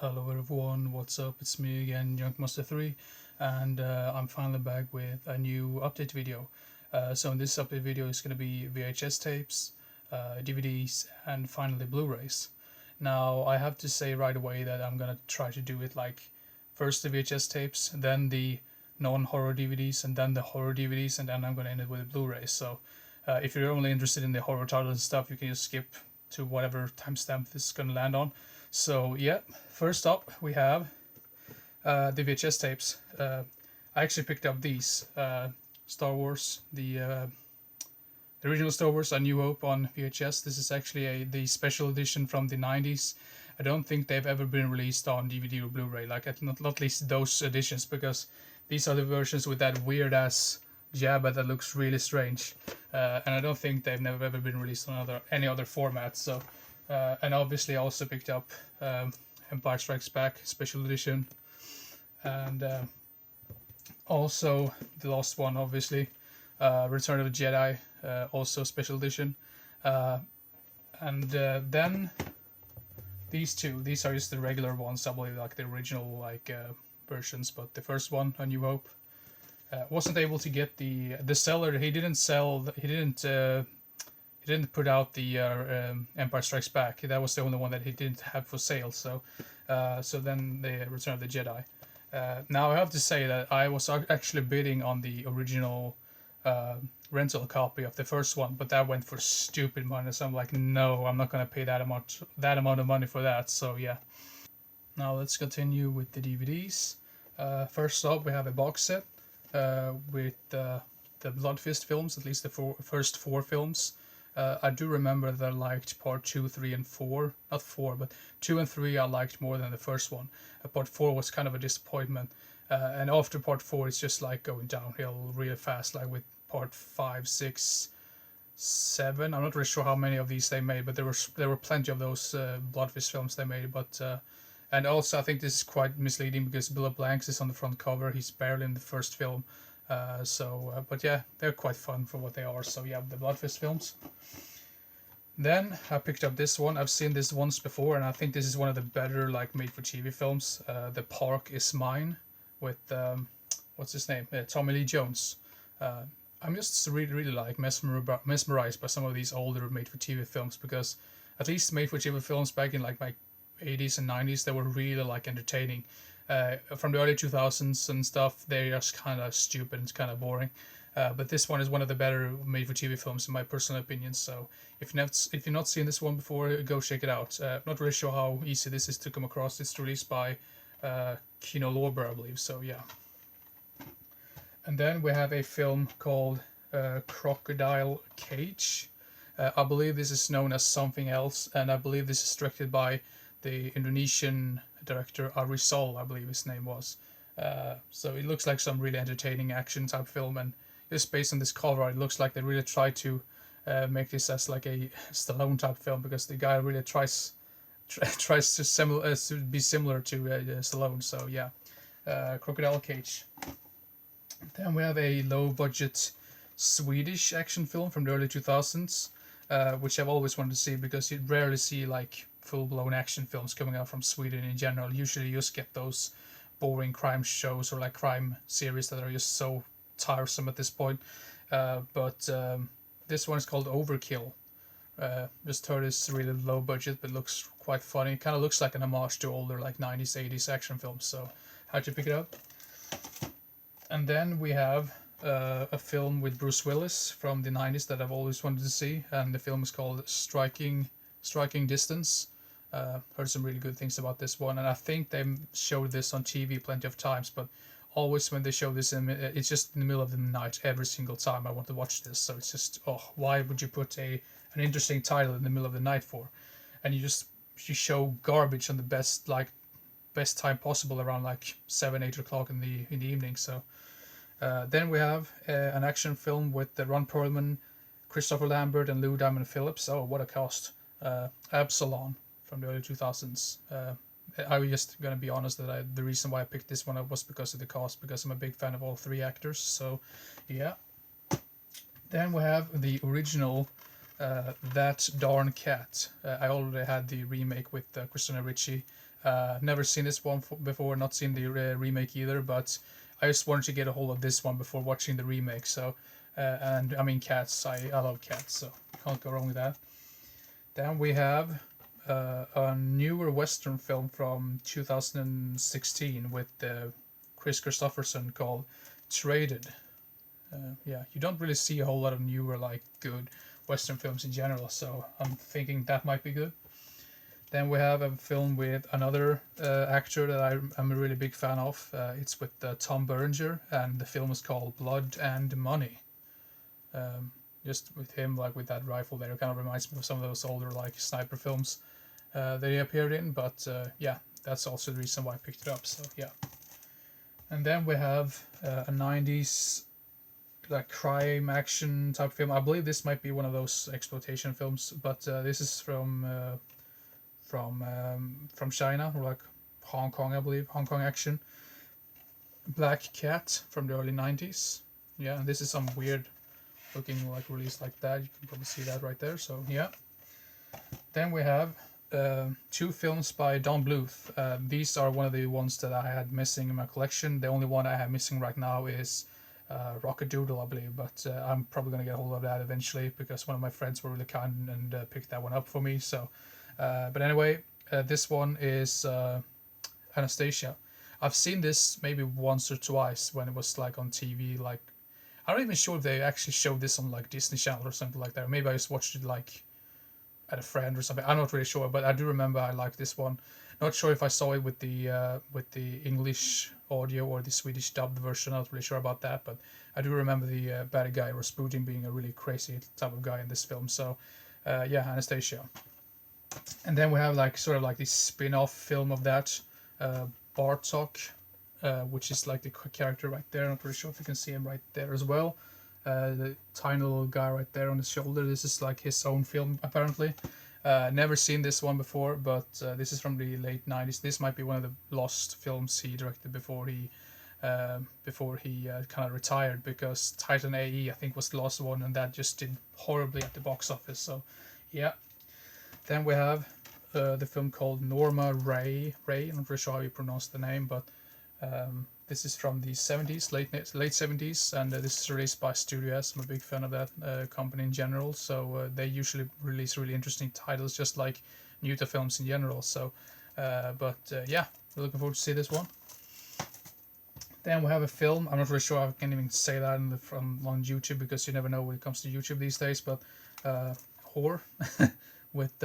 Hello everyone, what's up? It's me again, Junkmaster3, and I'm finally back with a new update video. So in this update video is going to be VHS tapes, DVDs, and finally Blu-rays. Now I have to say right away that I'm going to try to do it like first the VHS tapes, then the non-horror DVDs, and then the horror DVDs, and then I'm going to end it with the Blu-rays. So if you're only interested in the horror titles and stuff, you can just skip to whatever timestamp this is going to land on. So yeah, first up we have the VHS tapes. I actually picked up these Star Wars, the original Star Wars: A New Hope on VHS. This is actually the special edition from the 90s. I don't think they've ever been released on DVD or Blu-ray, like not least those editions, because these are the versions with that weird ass Jabba that looks really strange, and I don't think they've never ever been released on any other format. So, and obviously I also picked up Empire Strikes Back Special Edition, and also the last one, obviously, Return of the Jedi, also Special Edition, and then these two. These are just the regular ones, I believe, like the original versions. But the first one, A New Hope, wasn't able to get the seller. He didn't sell. He didn't put out the Empire Strikes Back. That was the only one that he didn't have for sale. So, so then the Return of the Jedi. Now I have to say that I was actually bidding on the original rental copy of the first one, but that went for stupid money. So I'm like, no, I'm not gonna pay that amount of money for that. So yeah. Now let's continue with the DVDs. First up, we have a box set with the Blood Fist films, at least the first four films. I do remember that I liked part 2, 3, and 4. Not 4, but 2 and 3 I liked more than the first one. Part 4 was kind of a disappointment. And after part 4, it's just like going downhill really fast, like with part 5, 6, 7. I'm not really sure how many of these they made, but there were plenty of those Blood Fist films they made. But and also I think this is quite misleading because Bill Blanks is on the front cover. He's barely in the first film. But yeah, they're quite fun for what they are. So yeah, the Blood Fist films. Then I picked up this one. I've seen this once before, and I think this is one of the better like made-for-TV films. The Park is Mine, with what's his name? Tommy Lee Jones. I'm just really like mesmerized by some of these older made-for-TV films, because at least made-for-TV films back in like my 80s and 90s, they were really like entertaining. From the early 2000s and stuff, they're just kind of stupid and kind of boring. But this one is one of the better made-for-TV films in my personal opinion. So if you've not seen this one before, go check it out. Not really sure how easy this is to come across. It's released by Kino Lorber, I believe. So yeah. And then we have a film called Crocodile Cage. I believe this is known as something else, and I believe this is directed by the Indonesian director Arisol, I believe his name was. So it looks like some really entertaining action type film, and just based on this cover, it looks like they really tried to make this as like a Stallone type film, because the guy really tries to be similar to Stallone. So yeah, Crocodile Cage. Then we have a low budget Swedish action film from the early 2000s, which I've always wanted to see, because you rarely see like full-blown action films coming out from Sweden in general. Usually you just get those boring crime shows or like crime series that are just so tiresome at this point. But this one is called Overkill. Just heard it's really low budget, but looks quite funny. Kind of looks like an homage to older like 90s, 80s action films. So how'd you pick it up? And then we have a film with Bruce Willis from the 90s that I've always wanted to see, and the film is called Striking Distance. Heard some really good things about this one, and I think they showed this on TV plenty of times, but always when they show this, it's just in the middle of the night every single time I want to watch this. So it's just, oh, why would you put an interesting title in the middle of the night for? And you show garbage on the best time possible, around like 7-8 o'clock in the evening. So then we have an action film with Ron Perlman, Christopher Lambert, and Lou Diamond Phillips. Oh, what a cast! Absalom from the early 2000s. I'm just gonna be honest that the reason why I picked this one up was because of the cast, because I'm a big fan of all three actors. So yeah. Then we have the original That Darn Cat. I already had the remake with Christina Ricci, Never seen this one before, not seen the remake either, but I just wanted to get a hold of this one before watching the remake. So, and I mean cats, I love cats, so can't go wrong with that. Then we have a newer Western film from 2016 with Chris Christopherson called Traded. Yeah, you don't really see a whole lot of newer, like, good Western films in general, so I'm thinking that might be good. Then we have a film with another actor that I'm a really big fan of. It's with Tom Berenger, and the film is called Blood and Money. Um, just with him, like with that rifle there, it kind of reminds me of some of those older like sniper films that he appeared in. But yeah, that's also the reason why I picked it up. So yeah. And then we have a '90s like crime action type film. I believe this might be one of those exploitation films, but this is from China, or like Hong Kong, I believe. Hong Kong action. Black Cat from the early '90s. Yeah, and this is some weird looking like release like that. You can probably see that right there. So yeah. Then we have two films by Don Bluth. These are one of the ones that I had missing in my collection. The only one I have missing right now is Rock-a-Doodle, I believe, but I'm probably going to get a hold of that eventually because one of my friends were really kind and picked that one up for me. So, but anyway, this one is Anastasia. I've seen this maybe once or twice when it was like on TV. Like, I'm not even sure if they actually showed this on like Disney Channel or something like that. Or maybe I just watched it like at a friend or something. I'm not really sure, but I do remember I liked this one. Not sure if I saw it with the English audio or the Swedish dubbed version. I'm not really sure about that, but I do remember the bad guy Rasputin being a really crazy type of guy in this film. So yeah, Anastasia. And then we have like sort of like this spin-off film of that, Bartok, which is like the character right there. I'm not really sure if you can see him right there as well. The tiny little guy right there on his shoulder. This is like his own film apparently. Never seen this one before, but this is from the late '90s. This might be one of the lost films he directed before he kind of retired, because Titan AE I think was the last one, and that just did horribly at the box office. So yeah. Then we have the film called Norma Ray. I'm not really sure how you pronounce the name, but this is from the '70s, late '70s, and this is released by Studio S. I'm a big fan of that company in general, so they usually release really interesting titles, just like Nuta films in general. So, yeah, we're looking forward to see this one. Then we have a film. I'm not really sure I can even say that on YouTube, because you never know when it comes to YouTube these days. But Whore with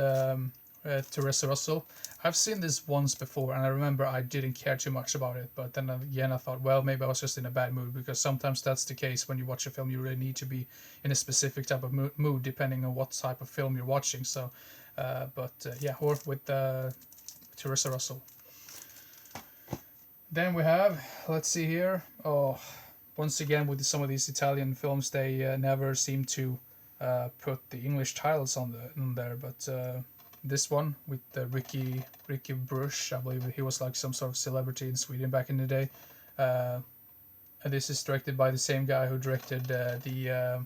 Teresa Russell. I've seen this once before, and I remember I didn't care too much about it. But then again, I thought, well, maybe I was just in a bad mood, because sometimes that's the case when you watch a film. You really need to be in a specific type of mood, depending on what type of film you're watching. So, yeah, Whore with Teresa Russell. Then we have, let's see here. Oh, once again with some of these Italian films, they never seem to put the English titles on there. But this one with Ricky Bruch, I believe he was like some sort of celebrity in Sweden back in the day. And this is directed by the same guy who directed the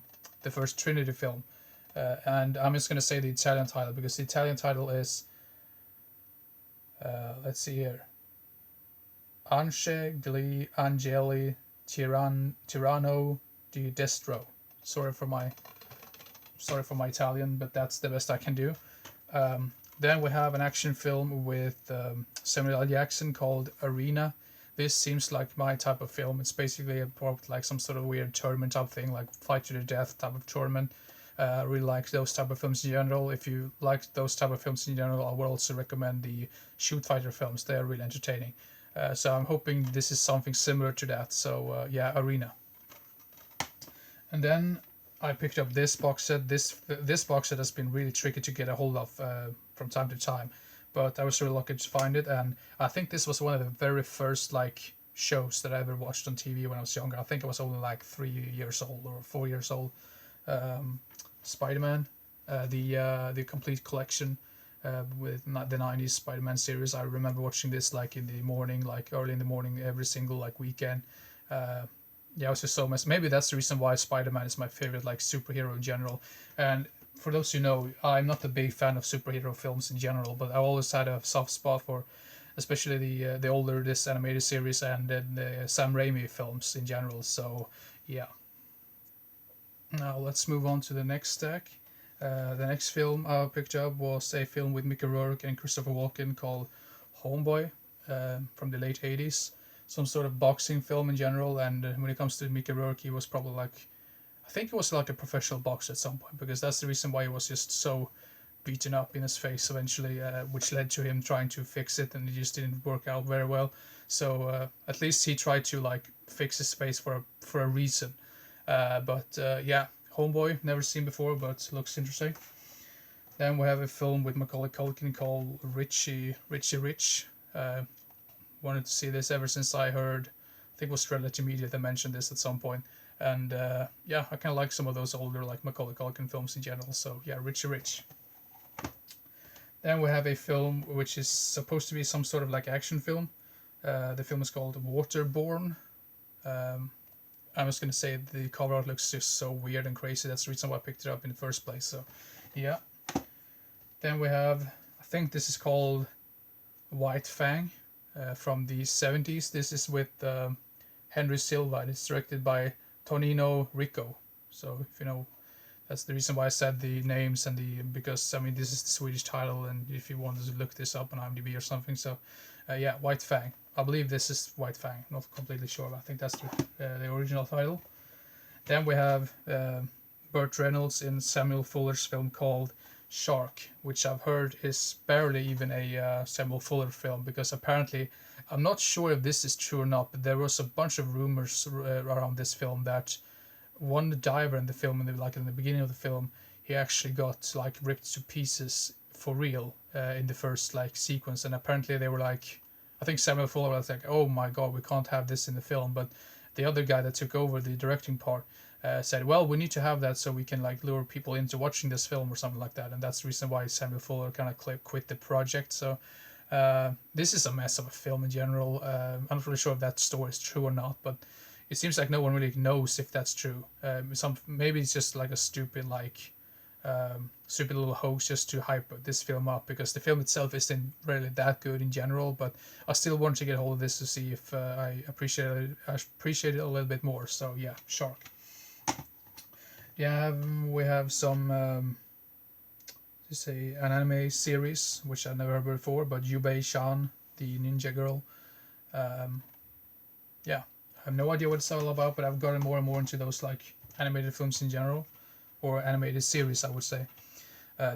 first Trinity film. And I'm just gonna say the Italian title, because the Italian title is let's see here. Angeli Tirano di Destro. Sorry for my Italian, but that's the best I can do. Then we have an action film with Samuel L. Jackson called Arena. This seems like my type of film. It's basically about like some sort of weird tournament type thing, like fight to the death type of tournament. I really like those type of films in general. If you like those type of films in general, I would also recommend the Shoot Fighter films. They are really entertaining. So I'm hoping this is something similar to that. So yeah, Arena. And then I picked up this box set. This box set has been really tricky to get a hold of from time to time, but I was really lucky to find it. And I think this was one of the very first like shows that I ever watched on TV when I was younger. I think I was only like 3 years old or 4 years old. Spider-Man, the complete collection. With the '90s Spider-Man series. I remember watching this like in the morning, like early in the morning, every single like weekend. Yeah, I was just so messed. Maybe that's the reason why Spider-Man is my favorite like superhero in general. And for those who know, I'm not a big fan of superhero films in general, but I always had a soft spot for especially the older this animated series and then the Sam Raimi films in general. So yeah. Now let's move on to the next stack. The next film I picked up was a film with Mickey Rourke and Christopher Walken called Homeboy, from the late 80s. Some sort of boxing film in general, and when it comes to Mickey Rourke, he was probably like, I think he was like a professional boxer at some point, because that's the reason why he was just so beaten up in his face eventually, which led to him trying to fix it, and it just didn't work out very well. So at least he tried to like fix his face for a reason. But yeah, Homeboy, never seen before, but looks interesting. Then we have a film with Macaulay Culkin called Richie Rich. Wanted to see this ever since I heard, I think it was Reality Media that mentioned this at some point. And yeah, I kind of like some of those older like Macaulay Culkin films in general. So yeah, Richie Rich. Then we have a film which is supposed to be some sort of like action film. The film is called Waterborne. I'm just gonna say the cover art looks just so weird and crazy. That's the reason why I picked it up in the first place. So yeah. Then we have, I think this is called White Fang, from the 70s. This is with Henry Silva. It's directed by Tonino Ricco. So if you know, that's the reason why I said the names and because I mean this is the Swedish title, and if you wanted to look this up on IMDb or something. So yeah, White Fang. I believe this is White Fang. Not completely sure, but I think that's the original title. Then we have Burt Reynolds in Samuel Fuller's film called Shark, which I've heard is barely even a Samuel Fuller film, because apparently, I'm not sure if this is true or not, but there was a bunch of rumors around this film that one diver in the film, in the beginning of the film, he actually got like ripped to pieces for real in the first like sequence, and apparently they were like, I think Samuel Fuller was like, oh my god, we can't have this in the film, but the other guy that took over the directing part said, well, we need to have that so we can like lure people into watching this film or something like that, and that's the reason why Samuel Fuller kind of quit the project. So this is a mess of a film in general. I'm not really sure if that story is true or not, but it seems like no one really knows if that's true. Maybe it's just like a stupid little hoax just to hype this film up, because the film itself isn't really that good in general. But I still want to get hold of this to see if I appreciate it a little bit more. So yeah, Shark. Yeah, we have some an anime series which I've never heard before, but Yubei Chan, the ninja girl. Yeah, I have no idea what it's all about, but I've gotten more and more into those like animated films in general, or animated series, I would say.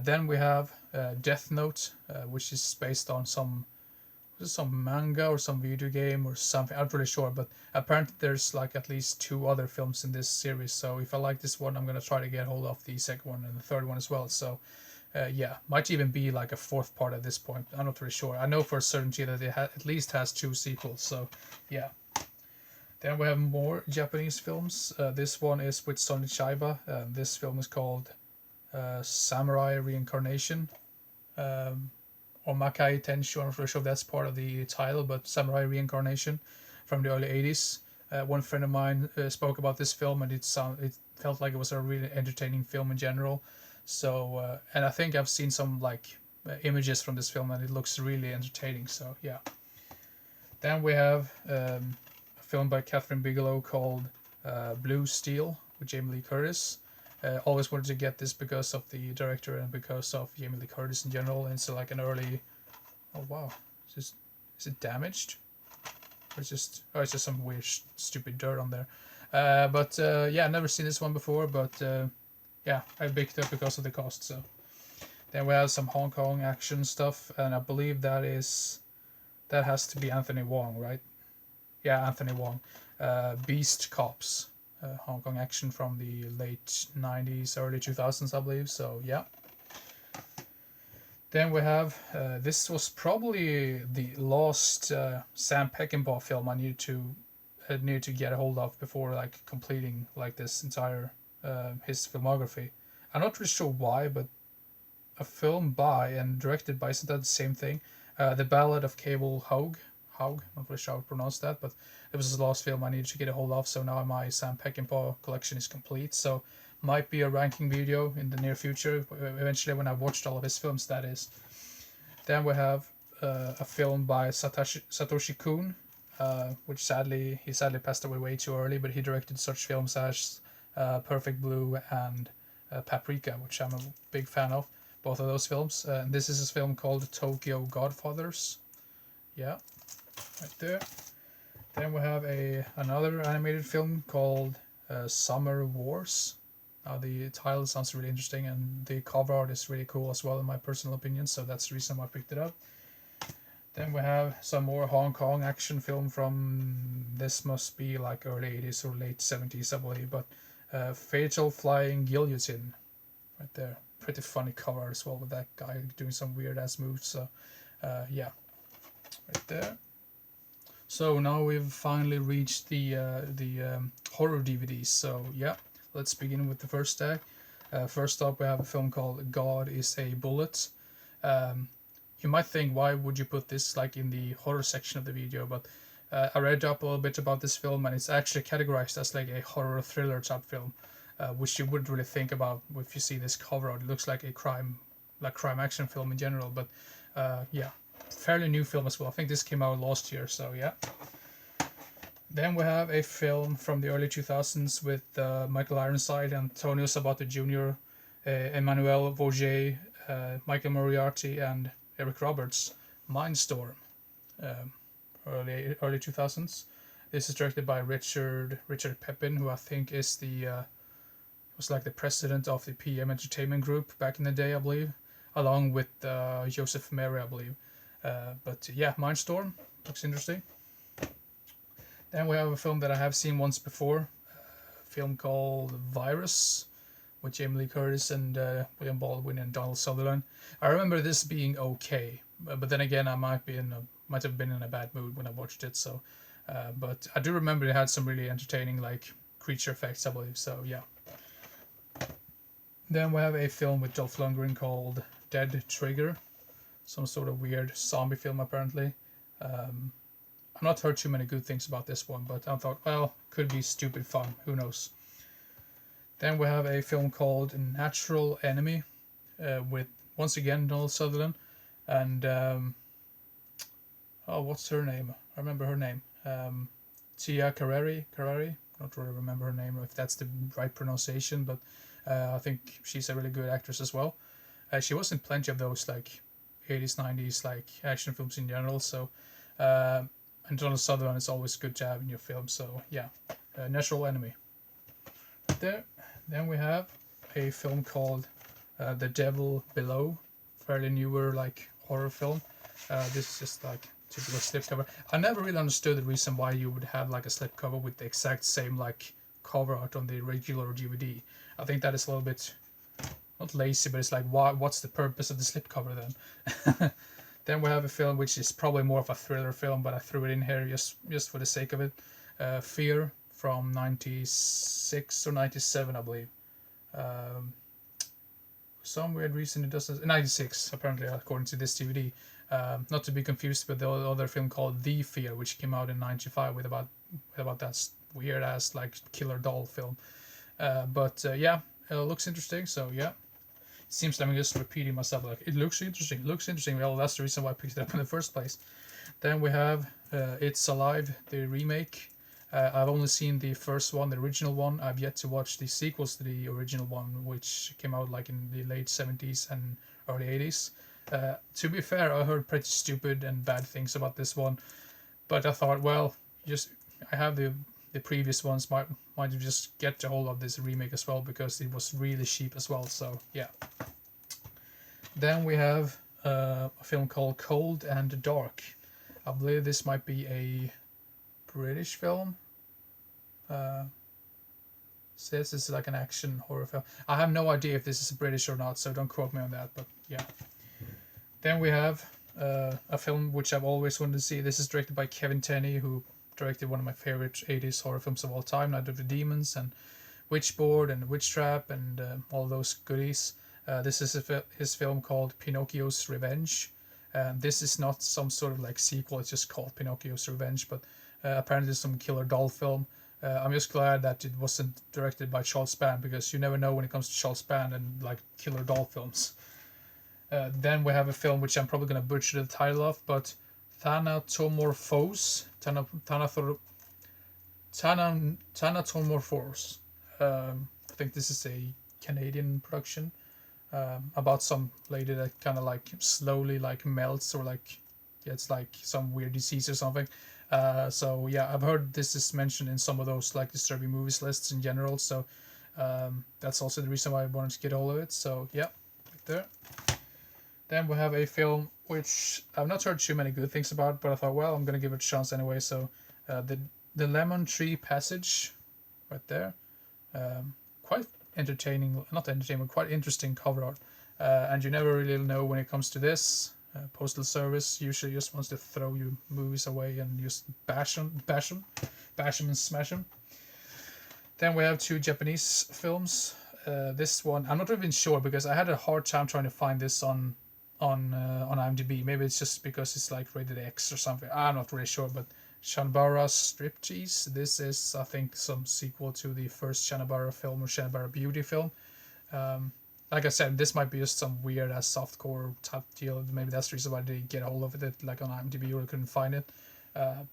Then we have Death Note, which is based on some manga or some video game or something. I'm not really sure, but apparently there's like at least 2 other films in this series. So if I like this one, I'm gonna try to get hold of the second one and the third one as well. So yeah, might even be like a 4th part at this point. I'm not really sure. I know for certainty that it at least has 2 sequels. So yeah. Then we have more Japanese films. This one is with Sonny Chiba. This film is called Samurai Reincarnation, or Makai Tenshu. I'm not really sure if that's part of the title, but Samurai Reincarnation from the early 80s. One friend of mine spoke about this film, and it felt like it was a really entertaining film in general. So, and I think I've seen some like images from this film, and it looks really entertaining. So yeah. Then we have a film by Catherine Bigelow called Blue Steel with Jamie Lee Curtis. Always wanted to get this because of the director and because of Jamie Lee Curtis in general. And it's like an early. Oh wow! Is it damaged? Or it's just some weird stupid dirt on there. But yeah, I've never seen this one before. But yeah, I picked it up because of the cost. So then we have some Hong Kong action stuff, and I believe that has to be Anthony Wong, right? Yeah, Anthony Wong. Beast Cops. Hong Kong action from the late 90s, early 2000s, I believe. So yeah. Then we have this was probably the last Sam Peckinpah film I needed to get a hold of before like completing like this entire his filmography. I'm not really sure why, but a film by and directed by, isn't that the same thing? The Ballad of Cable Hogue. Not really sure how to pronounce that, but it was the last film I needed to get a hold of, so now my Sam Peckinpah collection is complete. So might be a ranking video in the near future, eventually when I've watched all of his films, that is. Then we have a film by Satoshi Kon, which he sadly passed away way too early, but he directed such films as Perfect Blue and Paprika, which I'm a big fan of, both of those films. This is a film called Tokyo Godfathers. Yeah, right there. Then we have another animated film called Summer Wars. The title sounds really interesting, and the cover art is really cool as well, in my personal opinion, so that's the reason why I picked it up. Then we have some more Hong Kong action film from, this must be like early 80s or late 70s, I believe, but Fatal Flying Guillotine, right there. Pretty funny cover as well, with that guy doing some weird ass moves, so yeah, right there. So now we've finally reached the horror DVDs, so yeah, let's begin with the first tag. First up, we have a film called God is a Bullet. You might think, why would you put this like in the horror section of the video? But I read up a little bit about this film, and it's actually categorized as like a horror thriller type film, which you wouldn't really think about if you see this cover art. It looks like a crime action film in general, but yeah, fairly new film as well. I think this came out last year, so yeah. Then we have a film from the early 2000s with Michael Ironside, Antonio Sabato Jr., Emmanuel Vaugier, Michael Moriarty, and Eric Roberts. Mindstorm, early 2000s. This is directed by Richard Pepin, who I think is was like the president of the PM Entertainment Group back in the day, I believe, along with Joseph Mary, I believe. But yeah, Mindstorm looks interesting. Then we have a film that I have seen once before, a film called Virus, with Jamie Lee Curtis and William Baldwin and Donald Sutherland. I remember this being okay, but then again, I might have been in a bad mood when I watched it. So, but I do remember it had some really entertaining like creature effects, I believe. So yeah. Then we have a film with Dolph Lundgren called Dead Trigger, some sort of weird zombie film apparently. I've not heard too many good things about this one, but I thought, well, could be stupid fun. Who knows? Then we have a film called Natural Enemy, with once again Donald Sutherland and what's her name? I remember her name. Tia Carrere. Not really remember her name, if that's the right pronunciation, but I think she's a really good actress as well. She was in plenty of those like 80s, 90s like action films in general. So, and Donald Sutherland is always good to have in your film. So yeah, Natural Enemy. There. Then we have a film called The Devil Below, fairly newer like horror film. This is just like typical slipcover. I never really understood the reason why you would have like a slipcover with the exact same like cover art on the regular DVD. I think that is a little bit, not lazy, but it's like, what's the purpose of the slipcover then? Then we have a film which is probably more of a thriller film, but I threw it in here just for the sake of it. Fear, from 96 or 97, I believe. For some weird reason it doesn't. 96, apparently, according to this DVD. Not to be confused with the other film called The Fear, which came out in 95 with about that weird ass like killer doll film. But yeah, it looks interesting. So yeah, it seems like I'm just repeating myself. Like, it looks interesting. Well, that's the reason why I picked it up in the first place. Then we have It's Alive, the remake. I've only seen the first one, the original one. I've yet to watch the sequels to the original one, which came out like in the late 70s and early 80s. To be fair, I heard pretty stupid and bad things about this one, but I thought, well, I have the previous ones, might just get a hold of this remake as well, because it was really cheap as well. So yeah. Then we have a film called Cold and Dark. I believe this might be a British film. Says it's like an action horror film. I have no idea if this is British or not, so don't quote me on that, but yeah. Then we have a film which I've always wanted to see. This is directed by Kevin Tenney, who directed one of my favorite 80s horror films of all time, Night of the Demons and Witchboard and Witch Trap and all those goodies. This is his film called Pinocchio's Revenge. This is not some sort of like sequel, it's just called Pinocchio's Revenge, but apparently some killer doll film. I'm just glad that it wasn't directed by Charles Band, because you never know when it comes to Charles Band and like killer doll films. Then we have a film which I'm probably gonna butcher the title of, but Thanatomorphose. Thanatomorphose. I think this is a Canadian production, about some lady that kind of like slowly like melts or like gets like some weird disease or something. So yeah, I've heard this is mentioned in some of those like disturbing movies lists in general. So that's also the reason why I wanted to get all of it. So yeah, right there. Then we have a film which I've not heard too many good things about, but I thought, well, I'm gonna give it a chance anyway. So the Lemon Tree Passage, right there. Quite entertaining, not entertaining, but quite interesting cover art. And you never really know when it comes to this. Postal Service usually just wants to throw your movies away and just bash them, and smash them. Then we have two Japanese films. This one I'm not even sure because I had a hard time trying to find this on IMDb. Maybe it's just because it's like rated X or something. I'm not really sure, but Shanbara Striptease. This is, I think, some sequel to the first Shanbara film or Shanbara Beauty film. Like I said, this might be just some weird ass softcore type deal. Maybe that's the reason why they get a hold of it, like on IMDb, or couldn't find it.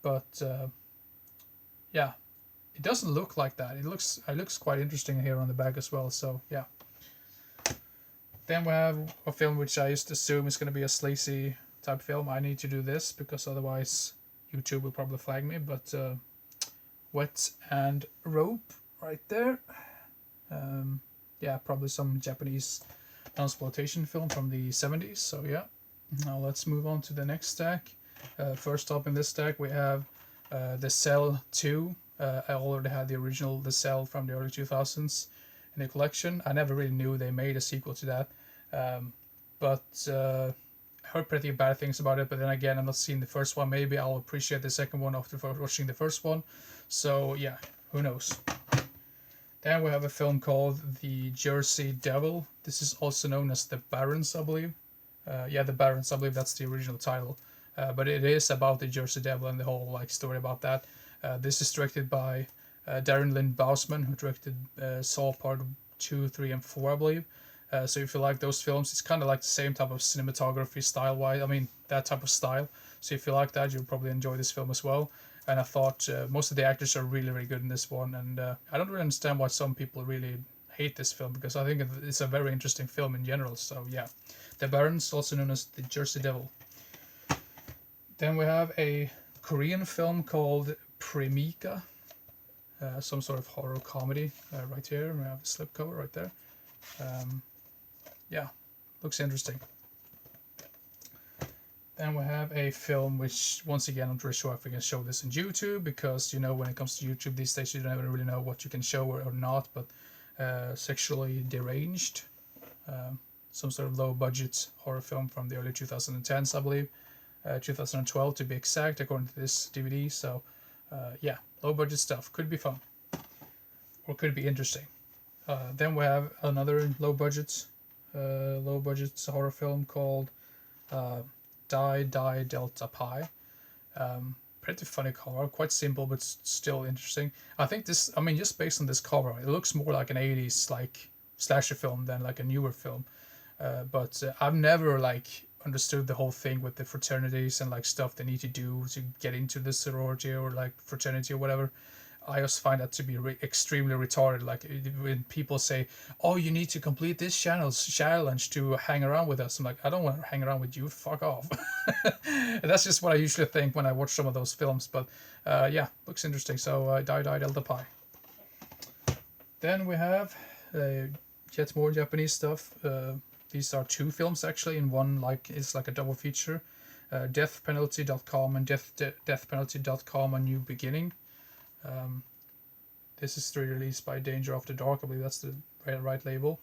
But yeah, it doesn't look like that. It looks quite interesting here on the back as well. So yeah. Then we have a film which I used to assume is going to be a sleazy type film. I need to do this because otherwise YouTube will probably flag me. But Wet and Rope, right there. Yeah, probably some Japanese exploitation film from the 70s. So yeah, now let's move on to the next stack. First up in this stack we have The Cell 2. I already had the original The Cell from the early 2000s in the collection. I never really knew they made a sequel to that, but I heard pretty bad things about it. But then again, I'm not seeing the first one. Maybe I'll appreciate the second one after watching the first one. So yeah, who knows. Then we have a film called The Jersey Devil. This is also known as The Barons, I believe. Yeah, The Barons, I believe that's the original title. But it is about the Jersey Devil and the whole like story about that. This is directed by Darren Lynn Bousman, who directed Saw Part 2, 3, and 4, I believe. So if you like those films, it's kind of like the same type of cinematography style-wise. I mean, that type of style. So if you like that, you'll probably enjoy this film as well. And I thought most of the actors are really, really good in this one. And I don't really understand why some people really hate this film, because I think it's a very interesting film in general. So yeah, The Barons, also known as The Jersey Devil. Then we have a Korean film called Premika. Some sort of horror comedy right here. We have the slipcover right there. Yeah, looks interesting. Then we have a film which, once again, I'm not really sure if we can show this on YouTube, because, you know, when it comes to YouTube these days, you never really know what you can show or not, but Sexually Deranged. Some sort of low-budget horror film from the early 2010s, I believe. 2012 to be exact, according to this DVD. So, yeah, low-budget stuff. Could be fun. Or could be interesting. Then we have another low-budget horror film called Die Die Delta Pi. Pretty funny cover, quite simple but still interesting. I think this, I mean, just based on this cover, it looks more like an 80s like slasher film than like a newer film. But I've never like understood the whole thing with the fraternities and like stuff they need to do to get into the sorority or like fraternity or whatever. I just find that to be extremely retarded. Like when people say, "Oh, you need to complete this challenge to hang around with us," I'm like, I don't want to hang around with you. Fuck off. That's just what I usually think when I watch some of those films. But yeah, looks interesting. So Die Die Delta Pi. Then we have yet more Japanese stuff. These are two films actually in one. Like it's like a double feature. Deathpenalty.com and Deathpenalty.com: A New Beginning. This is released by Danger After Dark. I believe that's the right label.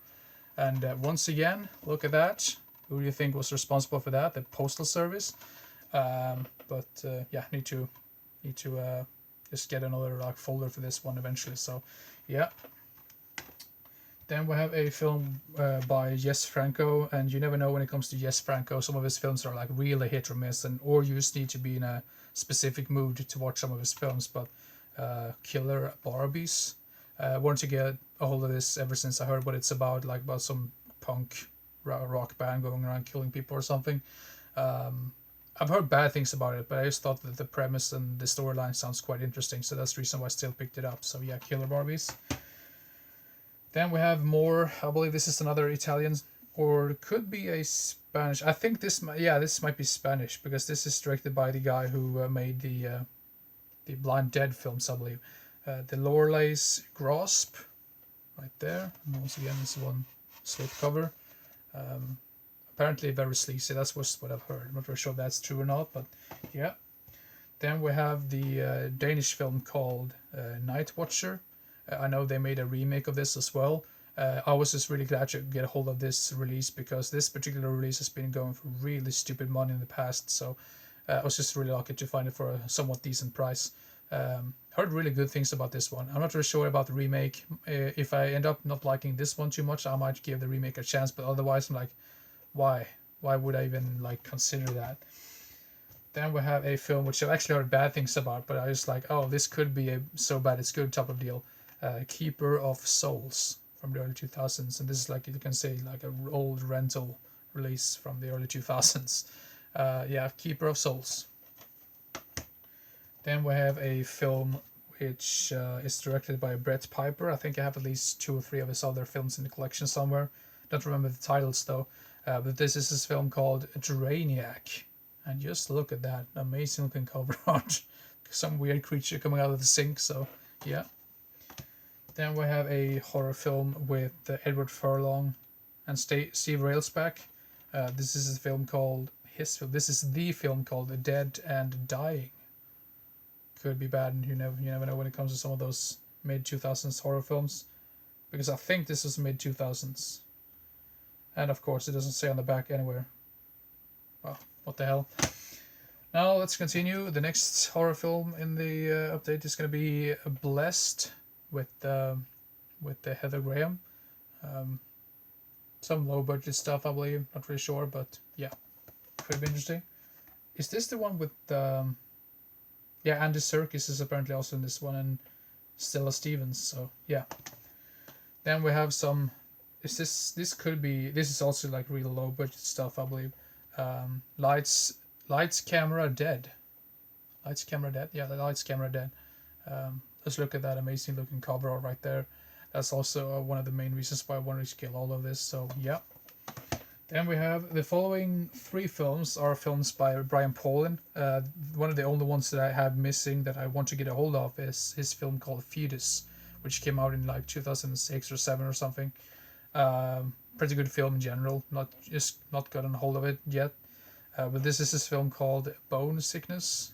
And once again, look at that. Who do you think was responsible for that? The Postal Service. But yeah, need to just get another like folder for this one eventually. So yeah. Then we have a film by Jess Franco, and you never know when it comes to Jess Franco. Some of his films are like really hit or miss, or you just need to be in a specific mood to watch some of his films. But Killer Barbies. Wanted to get a hold of this ever since I heard what it's about, like about some punk rock band going around killing people or something. I've heard bad things about it, but I just thought that the premise and the storyline sounds quite interesting, so that's the reason why I still picked it up. So yeah, Killer Barbies. Then we have more. I believe this is another Italian, or it could be a Spanish. I think this might be Spanish because this is directed by the guy who made the Blind Dead films, I believe. The Loreley's Grasp, right there. And once again, this one slipcover. Apparently very sleazy. That's what I've heard. I'm not very sure if that's true or not, but yeah. Then we have the Danish film called Night Watcher. I know they made a remake of this as well. I was just really glad to get a hold of this release because this particular release has been going for really stupid money in the past. So I was just really lucky to find it for a somewhat decent price. Heard really good things about this one. I'm not really sure about the remake. If I end up not liking this one too much, I might give the remake a chance. But otherwise, I'm like, why? Why would I even like consider that? Then we have a film which I've actually heard bad things about, but I was like, oh, this could be a so bad it's good type of deal. Keeper of Souls from the early 2000s, and this is like you can say like an old rental release from the early 2000s. Yeah, Keeper of Souls. Then we have a film which is directed by Brett Piper. I think I have at least 2 or 3 of his other films in the collection somewhere. Don't remember the titles though. But this is his film called Geraniac. And just look at that amazing looking cover art. Some weird creature coming out of the sink, so yeah. Then we have a horror film with Edward Furlong and Steve Railsback. This is a film called This is the film called Dead and Dying. Could be bad, and you never know when it comes to some of those mid 2000s horror films, because I think this was mid 2000s. And of course, it doesn't say on the back anywhere. Well, what the hell. Now let's continue. The next horror film in the update is going to be Blessed with the Heather Graham. Some low budget stuff, I believe. Not really sure, but yeah, could be interesting. Is this the one with yeah, Andy Serkis is apparently also in this one, and Stella Stevens. So yeah. Then we have some. This could be. This is also like real low budget stuff, I believe. Lights, Camera, Dead. Lights, Camera, Dead. Yeah, the Lights, Camera, Dead. Let's look at that amazing looking cover art right there. That's also one of the main reasons why I wanted to kill all of this. So yeah. Then we have the following 3 films are films by Brian Paulin. One of the only ones that I have missing that I want to get a hold of is his film called Fetus, which came out in like 2006 or 7 or something. Pretty good film in general. Not gotten a hold of it yet. But this is his film called Bone Sickness.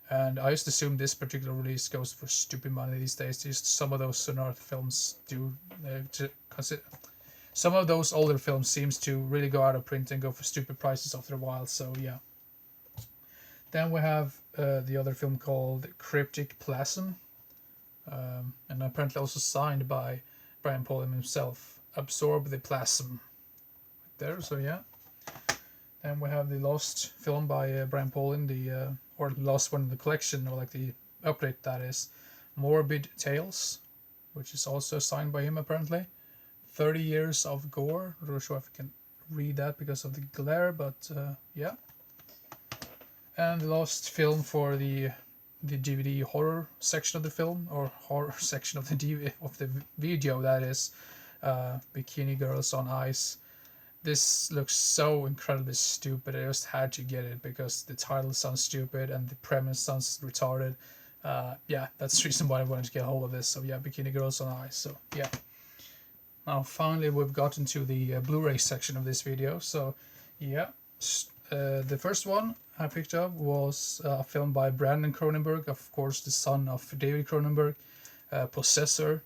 And I just assume this particular release goes for stupid money these days. Just some of those Sonart films do some of those older films seems to really go out of print and go for stupid prices after a while, so yeah. Then we have the other film called Cryptic Plasm, and apparently also signed by Brian Paulin himself. Absorb the Plasm. Right there, so yeah. Then we have the last film by Brian Paulin, or the last one in the collection, or like the update that is, Morbid Tales, which is also signed by him apparently. 30 Years of Gore. I'm not sure if I can read that because of the glare, but yeah. And the last film for the DVD horror section of the film, or horror section of the video, that is, Bikini Girls on Ice. This looks so incredibly stupid. I just had to get it because the title sounds stupid and the premise sounds retarded. Yeah, that's the reason why I wanted to get a hold of this. So yeah, Bikini Girls on Ice. So yeah. Now finally we've gotten to the Blu-ray section of this video. So yeah, the first one I picked up was a film by Brandon Cronenberg, of course the son of David Cronenberg, Possessor.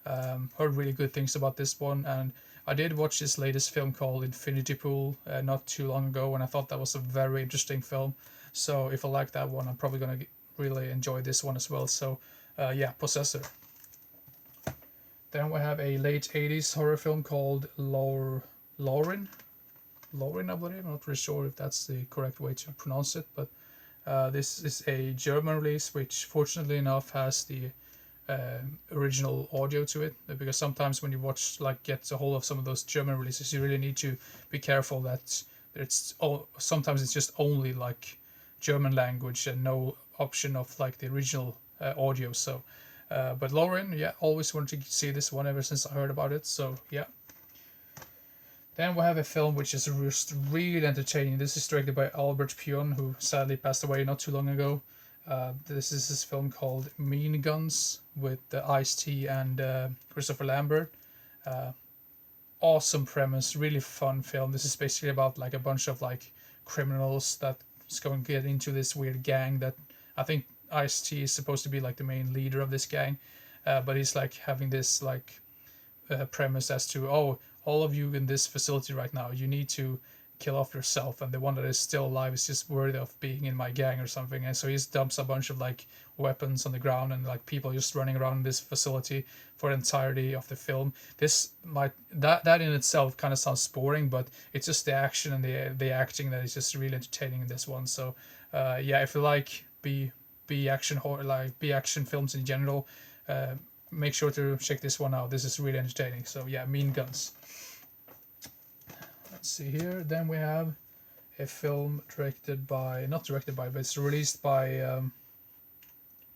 Heard really good things about this one, and I did watch his latest film called Infinity Pool not too long ago, and I thought that was a very interesting film. So if I like that one, I'm probably going to really enjoy this one as well. So yeah, Possessor. Then we have a late 80s horror film called Lauren, I believe. I'm not really sure if that's the correct way to pronounce it, but this is a German release, which fortunately enough has the original audio to it, because sometimes when you watch, like, get a hold of some of those German releases, you really need to be careful that sometimes it's just only like German language and no option of like the original audio. So but Lauren, yeah, always wanted to see this one ever since I heard about it, so yeah. Then we have a film which is just really entertaining. This is directed by Albert Pion, who sadly passed away not too long ago. This is this film called Mean Guns with Ice-T and Christopher Lambert. Awesome premise, really fun film. This is basically about like a bunch of like criminals that is going to get into this weird gang that I think Ice-T is supposed to be like the main leader of this gang, but he's like having this like premise as to, oh, all of you in this facility right now, you need to kill off yourself, and the one that is still alive is just worthy of being in my gang or something. And so he dumps a bunch of like weapons on the ground and like people just running around this facility for the entirety of the film. This might that in itself kind of sounds boring, but it's just the action and the acting that is just really entertaining in this one. So yeah, if you like B action horror, like B action films in general, make sure to check this one out. This is really entertaining. So yeah, Mean Guns. Let's see here. Then we have a film not directed by, but it's released by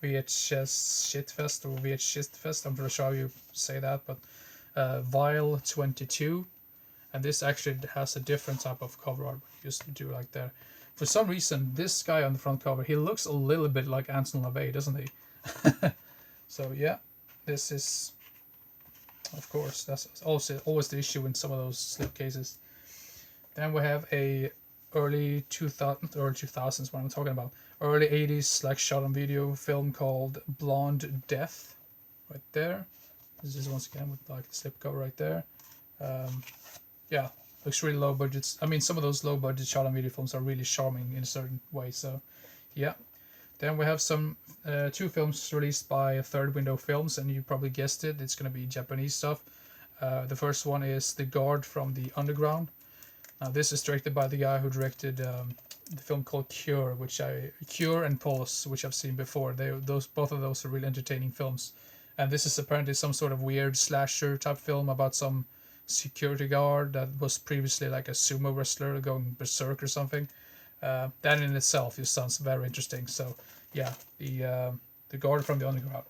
VHS Shitfest or VH Shitfest. I'm not sure how you say that, but Vile 22. And this actually has a different type of cover art. Just to do like there. For some reason, this guy on the front cover, he looks a little bit like Anton LaVey, doesn't he? So yeah, this is, of course, that's also always the issue in some of those slipcases. Then we have a early 2000s, what I'm talking about, early 80s like shot on video film called Blonde Death, right there. This is once again with like the slipcover right there. Yeah, looks really low budget. I mean, some of those low budget shot on video films are really charming in a certain way. So yeah. Then we have some two films released by Third Window Films, and you probably guessed it, it's going to be Japanese stuff. The first one is The Guard from the Underground. Now this is directed by the guy who directed the film called Cure and Pulse, which I've seen before. Both of those are really entertaining films. And this is apparently some sort of weird slasher type film about some security guard that was previously like a sumo wrestler going berserk or something. That in itself just sounds very interesting. So yeah, the Guard from the Underground.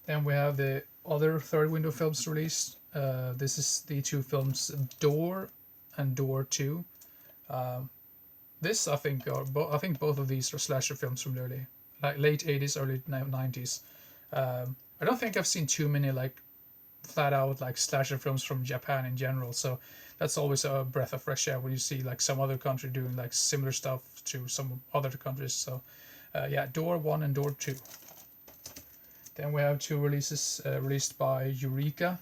Then we have the other Third Window Films released. This is the two films Door and Door 2. This I think both of these are slasher films from the late 80s, early 90s. I don't think I've seen too many like flat out like slasher films from Japan in general, so that's always a breath of fresh air when you see like some other country doing like similar stuff to some other countries. So yeah, Door 1 and Door 2. Then we have two releases released by Eureka.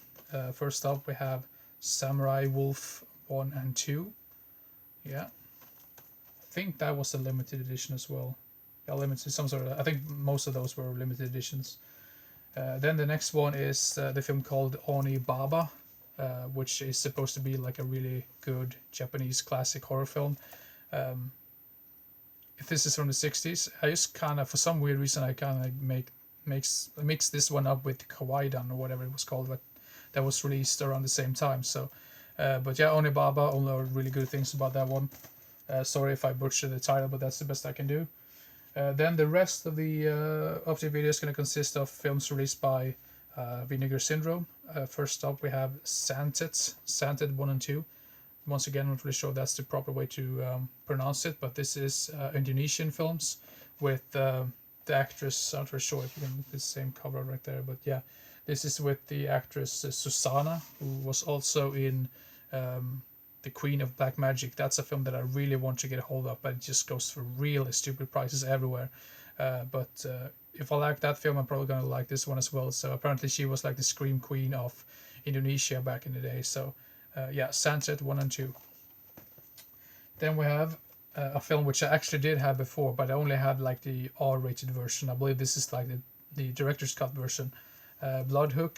First up we have Samurai Wolf 1 and 2. Yeah, I think that was a limited edition as well. Yeah, limited, some sort of, I think most of those were limited editions. Then the next one is the film called Oni Baba, which is supposed to be like a really good Japanese classic horror film. If this is from the 60s, I just kind of, for some weird reason, I kind of mix this one up with Kawaidan or whatever it was called, but that was released around the same time. So, but yeah, Oni Baba, only heard really good things about that one. Sorry if I butchered the title, but that's the best I can do. Then the rest of the video is going to consist of films released by Vinegar Syndrome. First up we have Santet 1 and 2. Once again, I'm not really sure that's the proper way to pronounce it, but this is Indonesian films with the actress, I'm not really sure if you can, the same cover right there, but yeah, this is with the actress Susanna, who was also in The Queen of Black Magic. That's a film that I really want to get a hold of, but it just goes for really stupid prices everywhere. But if I like that film, I'm probably going to like this one as well. So apparently she was like the Scream Queen of Indonesia back in the day. So yeah, Sunset 1 and 2. Then we have a film which I actually did have before, but I only had like the R-rated version. I believe this is like the director's cut version. Bloodhook.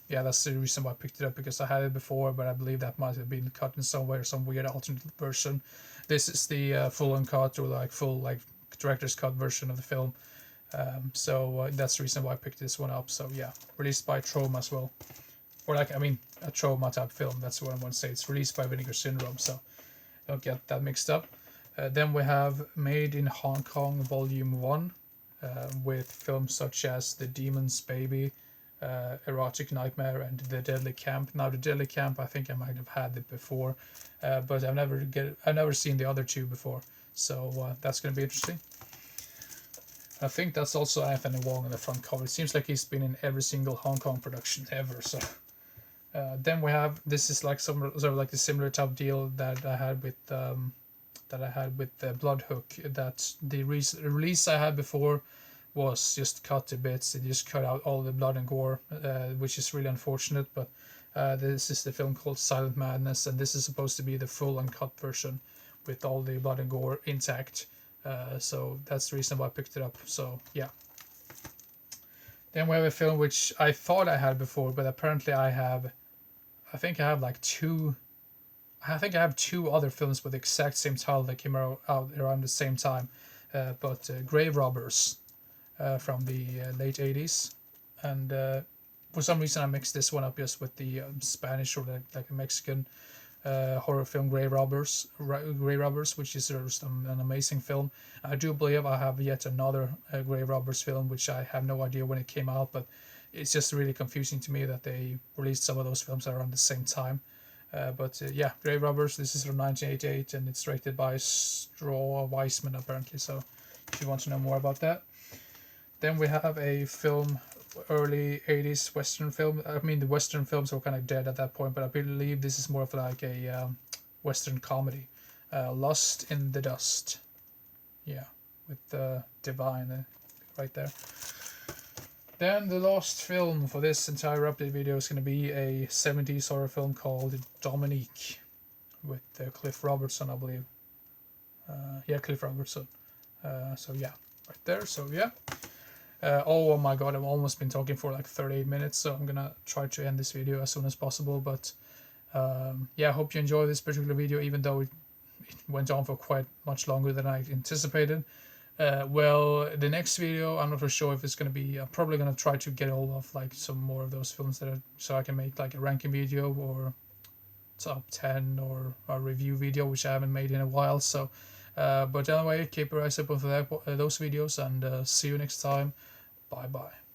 Yeah, that's the reason why I picked it up, because I had it before, but I believe that might have been cut in some way or some weird alternate version. This is the full uncut or like full like director's cut version of the film. So that's the reason why I picked this one up. So yeah, released by Troma as well. Or like, I mean, a Troma type film. That's what I want to say. It's released by Vinegar Syndrome, so don't get that mixed up. Then we have Made in Hong Kong Volume 1, with films such as The Demon's Baby, Erotic Nightmare, and The Deadly Camp. Now, The Deadly Camp, I think I might have had it before, but I've never seen the other two before, so that's going to be interesting. I think that's also Anthony Wong on the front cover. It seems like he's been in every single Hong Kong production ever. So then we have, this is like some sort of like the similar type deal that I had with Bloodhook. That the release I had before was just cut to bits. It just cut out all the blood and gore, which is really unfortunate. But this is the film called Silent Madness, and this is supposed to be the full uncut version with all the blood and gore intact. So that's the reason why I picked it up. So yeah. Then we have a film which I thought I had before, but apparently I think I have two other films with the exact same title that came out around the same time. But Grave Robbers from the late 80s. And for some reason I mixed this one up just with the Spanish or like a Mexican horror film Grave Robbers, which is an amazing film. I do believe I have yet another Grave Robbers film, which I have no idea when it came out, but it's just really confusing to me that they released some of those films around the same time. But yeah, Grave Robbers, this is from 1988, and it's directed by Straw Weissman, apparently, so if you want to know more about that. Then we have a film, early 80s Western film. I mean, the Western films were kind of dead at that point, but I believe this is more of like a Western comedy. Lost in the Dust. Yeah, with Divine right there. Then the last film for this entire update video is going to be a 70s horror film called Dominique with Cliff Robertson, I believe. Yeah, Cliff Robertson. So yeah, right there. So yeah. Oh my god, I've almost been talking for like 38 minutes, so I'm gonna try to end this video as soon as possible. But yeah, I hope you enjoyed this particular video, even though it went on for quite much longer than I anticipated. Well, the next video, I'm not for sure if it's going to be, I'm probably going to try to get hold of like some more of those films so I can make like a ranking video or top 10 or a review video, which I haven't made in a while. So, but anyway, keep your eyes open for those videos, and see you next time. Bye bye.